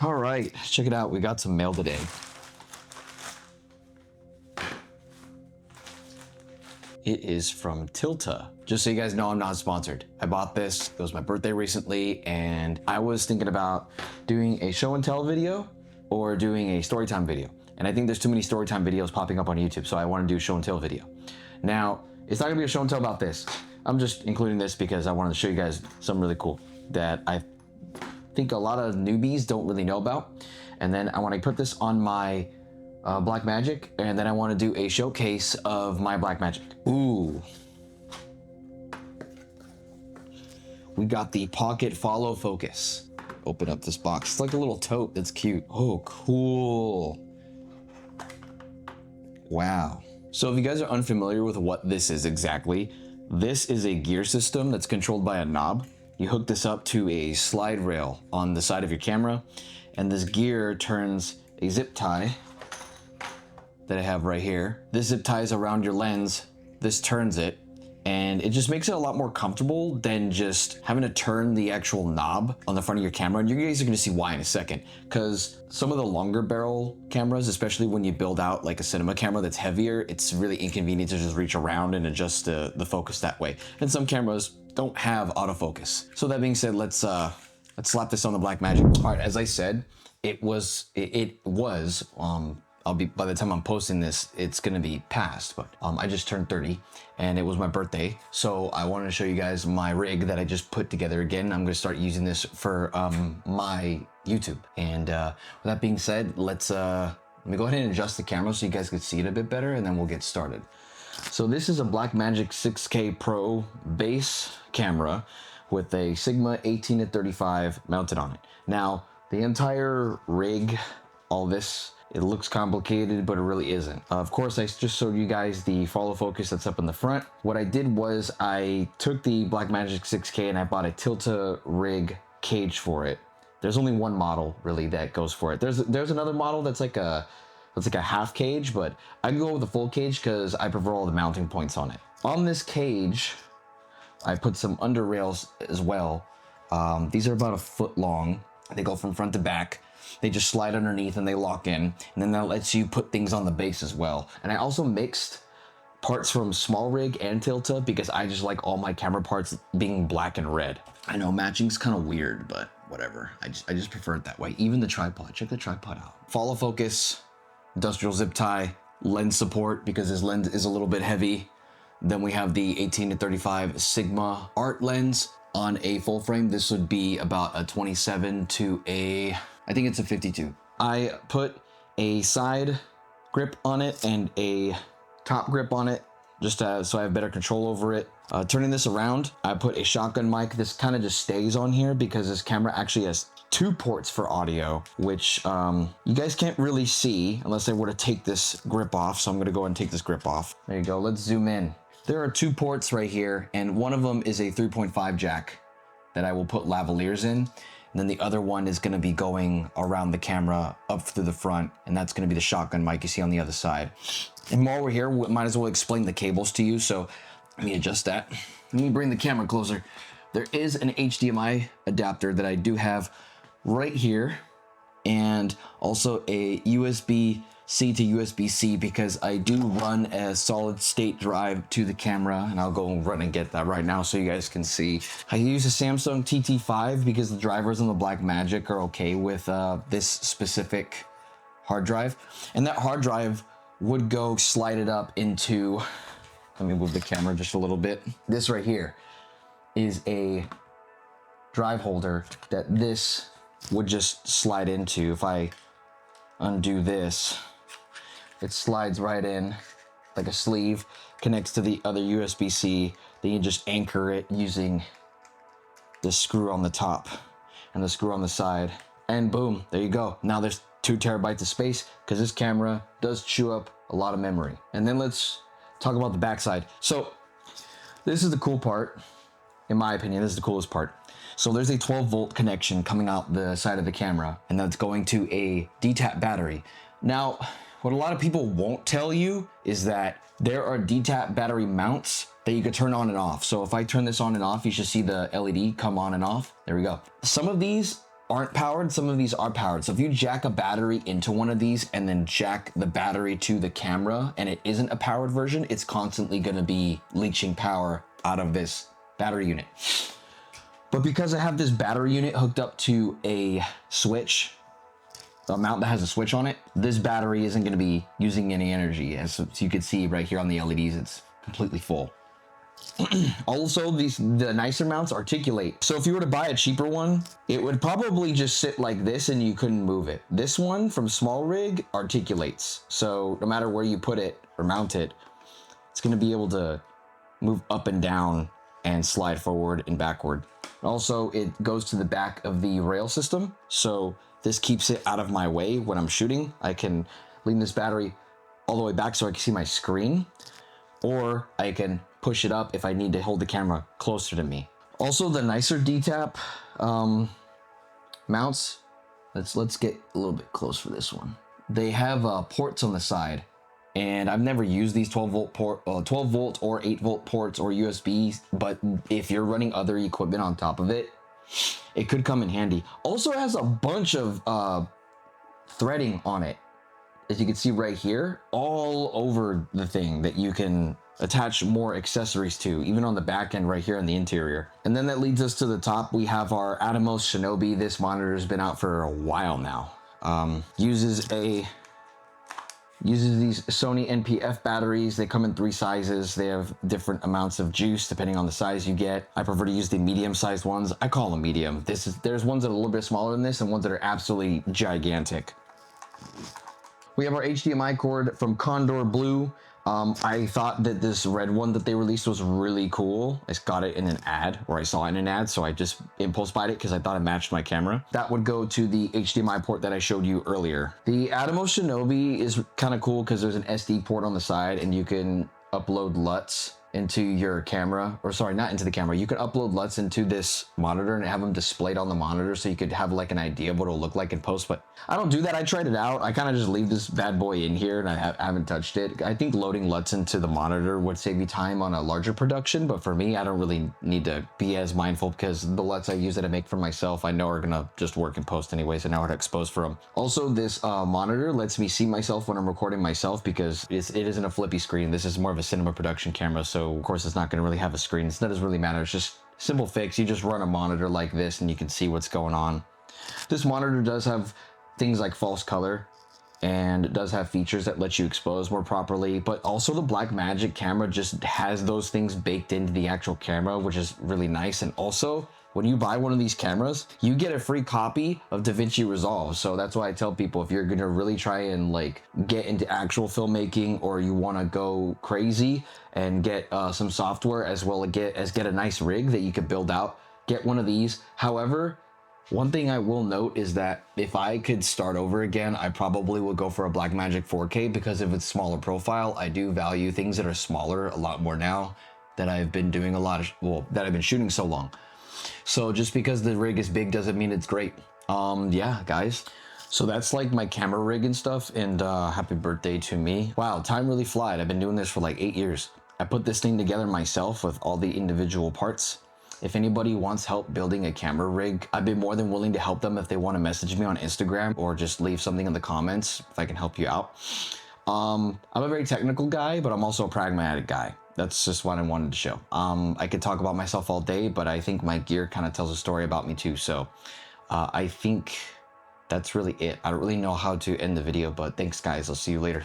All right, check it out. We got some mail today. It is from Tilta. Just so you guys know, I'm not sponsored. I bought this, it was my birthday recently, and I was thinking about doing a show and tell video or doing a storytime video. And I think there's too many storytime videos popping up on YouTube, so I want to do a show and tell video. Now, it's not gonna be a show and tell about this. I'm just including this because I wanted to show you guys something really cool that I think a lot of newbies don't really know about. And then I want to put this on my Blackmagic, and then I want to do a showcase of my Blackmagic. Ooh. We got the Pocket Follow Focus. Open up this box. It's like a little tote that's cute. Oh, cool. Wow. So if you guys are unfamiliar with what this is exactly, this is a gear system that's controlled by a knob. You hook this up to a slide rail on the side of your camera, and this gear turns a zip tie that I have right here. This zip ties around your lens, this turns it, and it just makes it a lot more comfortable than just having to turn the actual knob on the front of your camera. And you guys are gonna see why in a second, because some of the longer barrel cameras, especially when you build out like a cinema camera that's heavier, it's really inconvenient to just reach around and adjust the focus that way. And some cameras don't have autofocus. So that being said, let's slap this on the Blackmagic. All right, as I said, it was, by the time I'm posting this, it's gonna be past, but I just turned 30 and it was my birthday. So I wanted to show you guys my rig that I just put together again. I'm gonna start using this for my YouTube. And with that being said, let me go ahead and adjust the camera so you guys can see it a bit better, and then we'll get started. So this is a Blackmagic 6K Pro base camera with a Sigma 18-35 mounted on it. Now, the entire rig, all this, it looks complicated, but it really isn't. Of course, I just showed you guys the follow focus that's up in the front. What I did was I took the Blackmagic 6K and I bought a Tilta rig cage for it. There's only one model really that goes for it. There's another model that's like a half cage, but I can go with the full cage because I prefer all the mounting points on it. On this cage, I put some under rails as well. These are about a foot long. They go from front to back. They just slide underneath and they lock in, and then that lets you put things on the base as well. And I also mixed parts from Small Rig and Tilta because I just like all my camera parts being black and red. I know matching's kind of weird, but whatever. I just prefer it that way. Even the tripod, check the tripod out. Follow focus, industrial zip tie, lens support because this lens is a little bit heavy. Then we have the 18-35 Sigma art lens on a full frame. This would be about a 27 to I think it's a 52. I put a side grip on it and a top grip on it just so I have better control over it. Turning this around, I put a shotgun mic. This kind of just stays on here because this camera actually has 2 ports for audio, which you guys can't really see unless I were to take this grip off. So I'm gonna go ahead and take this grip off. There you go, let's zoom in. There are 2 ports right here, and one of them is a 3.5 jack that I will put lavaliers in. And then the other one is gonna be going around the camera up through the front, and that's gonna be the shotgun mic you see on the other side. And while we're here, we might as well explain the cables to you. So let me adjust that. Let me bring the camera closer. There is an HDMI adapter that I do have right here, and also a USB-C to USB-C because I do run a solid state drive to the camera, and I'll go run and get that right now so you guys can see. I use a Samsung TT5 because the drivers on the Blackmagic are okay with this specific hard drive, and that hard drive would go slide it up into, let me move the camera just a little bit. This right here is a drive holder that this would just slide into. If I undo this, it slides right in like a sleeve, connects to the other USB-C. Then you just anchor it using the screw on the top and the screw on the side, and boom, there you go. Now there's 2 terabytes of space because this camera does chew up a lot of memory. And then let's talk about the backside. So this is the cool part. In my opinion, this is the coolest part. So there's a 12-volt connection coming out the side of the camera, and that's going to a DTAP battery. Now, what a lot of people won't tell you is that there are DTAP battery mounts that you could turn on and off. So if I turn this on and off, you should see the LED come on and off. There we go. Some of these aren't powered, some of these are powered. So if you jack a battery into one of these and then jack the battery to the camera and it isn't a powered version, it's constantly gonna be leaching power out of this battery unit. But because I have this battery unit hooked up to a switch, a mount that has a switch on it, this battery isn't gonna be using any energy. As you can see right here on the LEDs, it's completely full. Also, the nicer mounts articulate. So if you were to buy a cheaper one, it would probably just sit like this and you couldn't move it. This one from Small Rig articulates. So no matter where you put it or mount it, it's gonna be able to move up and down and slide forward and backward. Also, it goes to the back of the rail system. So this keeps it out of my way when I'm shooting. I can lean this battery all the way back so I can see my screen, or I can push it up if I need to hold the camera closer to me. Also, the nicer D-tap mounts, let's get a little bit close for this one. They have ports on the side, and I've never used these 12 volt or 8 volt ports or USB, but if you're running other equipment on top of it, it could come in handy. Also, it has a bunch of threading on it, as you can see right here, all over the thing that you can attach more accessories to, even on the back end right here in the interior. And then that leads us to the top. We have our Atomos Shinobi. This monitor has been out for a while now. Uses these Sony NPF batteries. They come in 3 sizes. They have different amounts of juice depending on the size you get. I prefer to use the medium-sized ones. I call them medium. There's ones that are a little bit smaller than this and ones that are absolutely gigantic. We have our HDMI cord from Condor Blue. I thought that this red one that they released was really cool. I got it in an ad, or I saw it in an ad, so I just impulse bought it because I thought it matched my camera. That would go to the HDMI port that I showed you earlier. The Atomos Shinobi is kind of cool because there's an SD port on the side and you can upload LUTs into your camera, or sorry, not into the camera. You can upload LUTs into this monitor and have them displayed on the monitor so you could have like an idea of what it'll look like in post, but I don't do that. I tried it out. I kind of just leave this bad boy in here and I haven't touched it. I think loading LUTs into the monitor would save you time on a larger production, but for me, I don't really need to be as mindful because the LUTs I use that I make for myself, I know are gonna just work in post anyways, and I know how to expose for them. Also, this monitor lets me see myself when I'm recording myself because it isn't a flippy screen. This is more of a cinema production camera, so of course it's not gonna really have a screen. That doesn't really matter. It's just simple fix. You just run a monitor like this and you can see what's going on. This monitor does have things like false color and it does have features that let you expose more properly, but also the Blackmagic camera just has those things baked into the actual camera, which is really nice. And also, when you buy one of these cameras, you get a free copy of Davinci Resolve. So that's why I tell people, if you're gonna really try and like get into actual filmmaking, or you wanna go crazy and get some software as well as get a nice rig that you could build out, get one of these. However, one thing I will note is that if I could start over again, I probably would go for a Blackmagic 4K because of its smaller profile. I do value things that are smaller a lot more now that I've been doing that I've been shooting so long. So just because the rig is big doesn't mean it's great. Yeah, guys. So that's like my camera rig and stuff, and happy birthday to me. Wow, time really flies. I've been doing this for like 8 years. I put this thing together myself with all the individual parts. If anybody wants help building a camera rig, I'd be more than willing to help them if they want to message me on Instagram or just leave something in the comments if I can help you out. I'm a very technical guy, but I'm also a pragmatic guy. That's just what I wanted to show. I could talk about myself all day, but I think my gear kind of tells a story about me too. So I think that's really it. I don't really know how to end the video, but thanks guys. I'll see you later.